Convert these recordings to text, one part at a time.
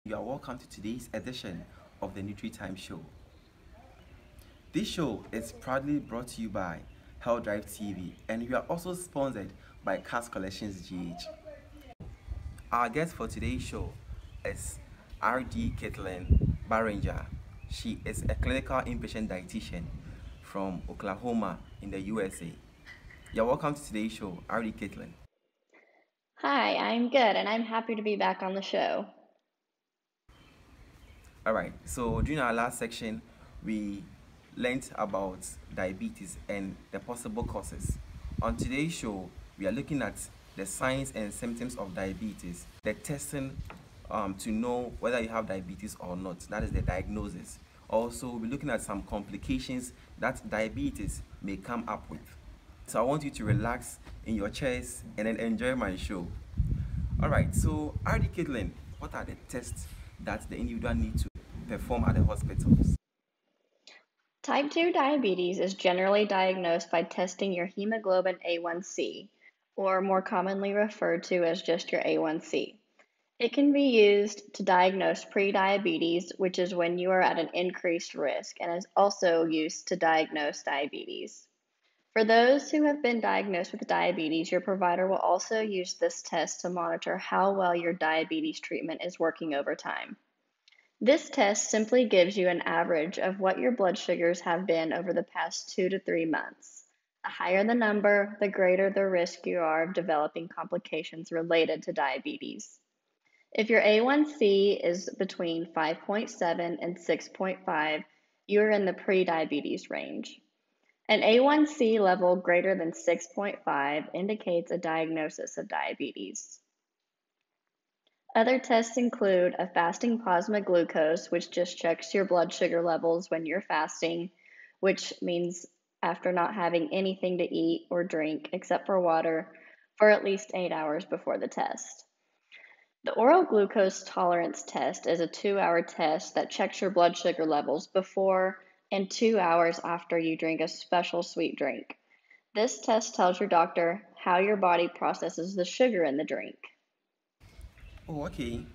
You are welcome to today's edition of the NutriTime show. This show is proudly brought to you by Health Drive TV, and we are also sponsored by Cash Collections GH. Our guest for today's show is RD Caitlin Barringer. She is a clinical inpatient dietitian from Oklahoma in the USA. You're welcome to today's show, RD Caitlin. Hi, I'm good, and I'm happy to be back on the show. All right, so during our last section, we learned about diabetes and the possible causes. On today's show, we are looking at the signs and symptoms of diabetes, the testing to know whether you have diabetes or not. That is the diagnosis. Also, we're looking at some complications that diabetes may come up with. So I want you to relax in your chairs and then enjoy my show. All right, so RD Caitlin, what are the tests that the individual need to perform at the hospitals? Type 2 diabetes is generally diagnosed by testing your hemoglobin A1C, or more commonly referred to as just your A1C. It can be used to diagnose prediabetes, which is when you are at an increased risk, and is also used to diagnose diabetes. For those who have been diagnosed with diabetes, your provider will also use this test to monitor how well your diabetes treatment is working over time. This test simply gives you an average of what your blood sugars have been over the past 2 to 3 months. The higher the number, the greater the risk you are of developing complications related to diabetes. If your A1C is between 5.7 and 6.5, you are in the prediabetes range. An A1C level greater than 6.5 indicates a diagnosis of diabetes. Other tests include a fasting plasma glucose, which just checks your blood sugar levels when you're fasting, which means after not having anything to eat or drink except for water for at least 8 hours before the test. The oral glucose tolerance test is a 2-hour test that checks your blood sugar levels before and 2 hours after you drink a special sweet drink. This test tells your doctor how your body processes the sugar in the drink. Oh, okay.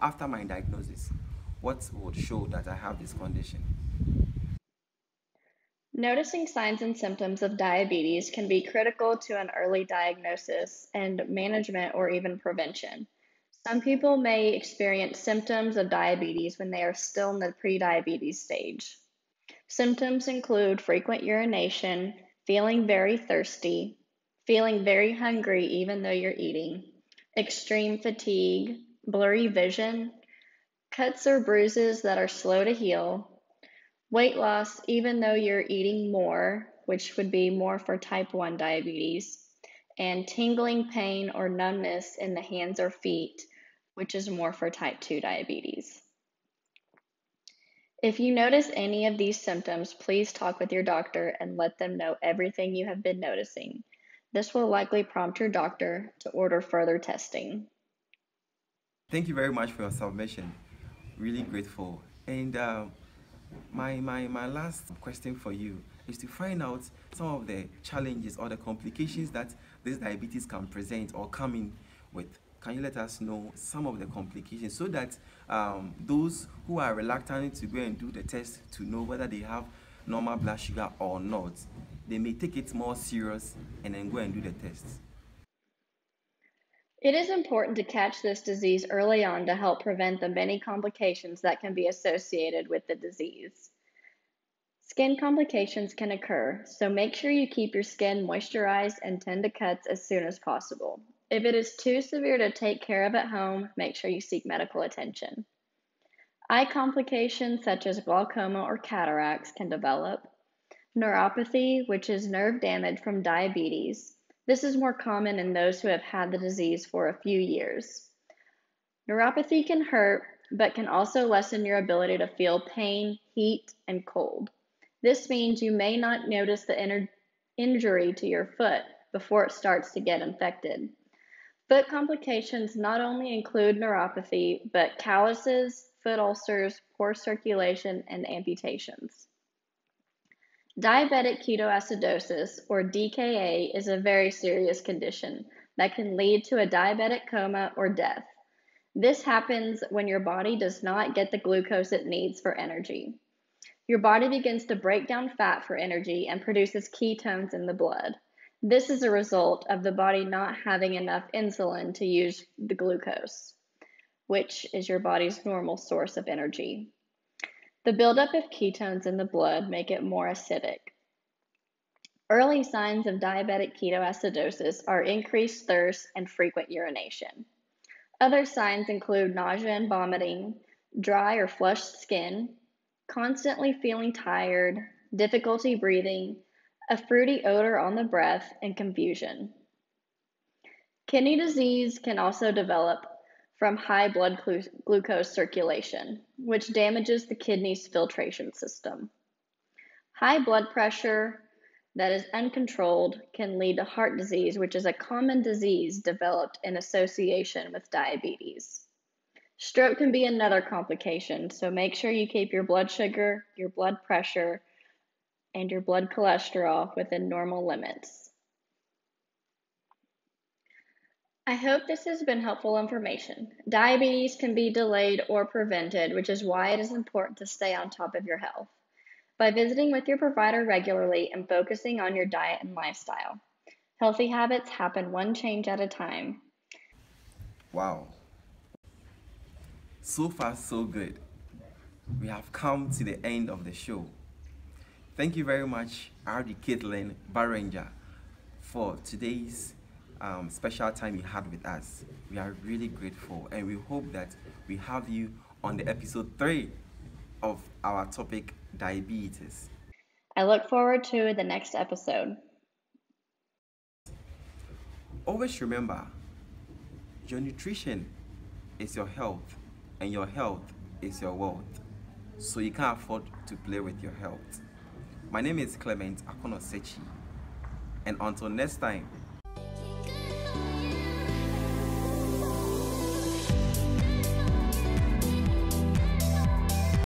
After my diagnosis, what would show that I have this condition? Noticing signs and symptoms of diabetes can be critical to an early diagnosis and management or even prevention. Some people may experience symptoms of diabetes when they are still in the prediabetes stage. Symptoms include frequent urination, feeling very thirsty, feeling very hungry even though you're eating, extreme fatigue, blurry vision, cuts or bruises that are slow to heal, weight loss even though you're eating more, which would be more for type 1 diabetes, and tingling pain or numbness in the hands or feet, which is more for type 2 diabetes. If you notice any of these symptoms, please talk with your doctor and let them know everything you have been noticing. This will likely prompt your doctor to order further testing. Thank you very much for your submission. Really grateful. And my last question for you is to find out some of the challenges or the complications that this diabetes can present or come in with. Can you let us know some of the complications so that those who are reluctant to go and do the test to know whether they have normal blood sugar or not, they may take it more serious and then go and do the test? It is important to catch this disease early on to help prevent the many complications that can be associated with the disease. Skin complications can occur, so make sure you keep your skin moisturized and tend to cuts as soon as possible. If it is too severe to take care of at home, make sure you seek medical attention. Eye complications such as glaucoma or cataracts can develop. Neuropathy, which is nerve damage from diabetes. This is more common in those who have had the disease for a few years. Neuropathy can hurt, but can also lessen your ability to feel pain, heat, and cold. This means you may not notice the injury to your foot before it starts to get infected. Foot complications not only include neuropathy, but calluses, foot ulcers, poor circulation, and amputations. Diabetic ketoacidosis, or DKA, is a very serious condition that can lead to a diabetic coma or death. This happens when your body does not get the glucose it needs for energy. Your body begins to break down fat for energy and produces ketones in the blood. This is a result of the body not having enough insulin to use the glucose, which is your body's normal source of energy. The buildup of ketones in the blood make it more acidic. Early signs of diabetic ketoacidosis are increased thirst and frequent urination. Other signs include nausea and vomiting, dry or flushed skin, constantly feeling tired, difficulty breathing, a fruity odor on the breath, and confusion. Kidney disease can also develop from high blood glucose circulation, which damages the kidney's filtration system. High blood pressure that is uncontrolled can lead to heart disease, which is a common disease developed in association with diabetes. Stroke can be another complication, so make sure you keep your blood sugar, your blood pressure, and your blood cholesterol within normal limits. I hope this has been helpful information. Diabetes can be delayed or prevented, which is why it is important to stay on top of your health by visiting with your provider regularly and focusing on your diet and lifestyle. Healthy habits happen one change at a time. Wow. So far, so good. We have come to the end of the show. Thank you very much, R.D. Caitlin Barranger, for today's special time you had with us. We are really grateful, and we hope that we have you on the episode 3 of our topic, diabetes. I look forward to the next episode. Always remember, your nutrition is your health, and your health is your wealth. So you can't afford to play with your health. My name is Clement Akonosechi, and until next time,